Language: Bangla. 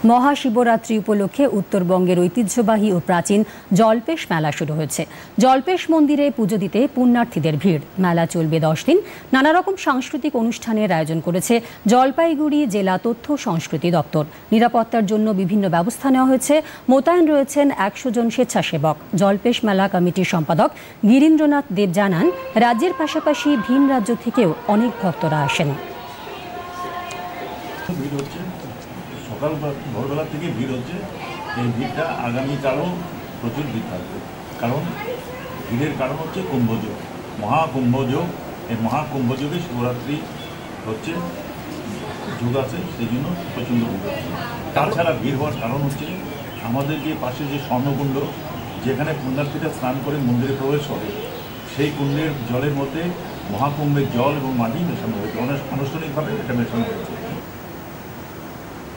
মহাশিবরাত্রি উপলক্ষে উত্তরবঙ্গের ঐতিহ্যবাহী ও প্রাচীন জলপেশ মেলা শুরু হয়েছে। জলপেশ মন্দিরে পুজো দিতে পুণ্যার্থীদের ভিড়। মেলা চলবে 10 দিন। নানা রকম সাংস্কৃতিক অনুষ্ঠানের আয়োজন করেছে জলপাইগুড়ি জেলা তথ্য সংস্কৃতি দপ্তর। নিরাপত্তার জন্য বিভিন্ন ব্যবস্থা নেওয়া হয়েছে। মোতায়েন রয়েছেন 100 জন স্বেচ্ছাসেবক। জলপেশ মেলা কমিটির সম্পাদক গিরীন্দ্রনাথ দেব জানান, রাজ্যের পাশাপাশি ভিন রাজ্য থেকেও অনেক ভক্তরা আসেন। সকাল ভোরবেলা থেকে ভিড় হচ্ছে। এই ভিড়টা আগামীকালও প্রচুর ভিড় থাকবে, কারণ ভিড়ের কারণ হচ্ছে কুম্ভযোগ, মহাকুম্ভযোগ। এই মহাকুম্ভযোগে শিবরাত্রি হচ্ছে, যোগ আছে, সেই জন্য প্রচণ্ড ভিড় হচ্ছে। তাছাড়া ভিড় হওয়ার কারণ হচ্ছে আমাদের যে পাশে যে স্বর্ণকুণ্ড, যেখানে পুণ্যার্থীরা স্নান করে মন্দিরে প্রবেশ করে, সেই কুণ্ডের জলের মধ্যে মহাকুম্ভের জল এবং মাটি মেশানো হয়েছে, আনুষ্ঠানিকভাবে এটা মেশানো হয়েছে।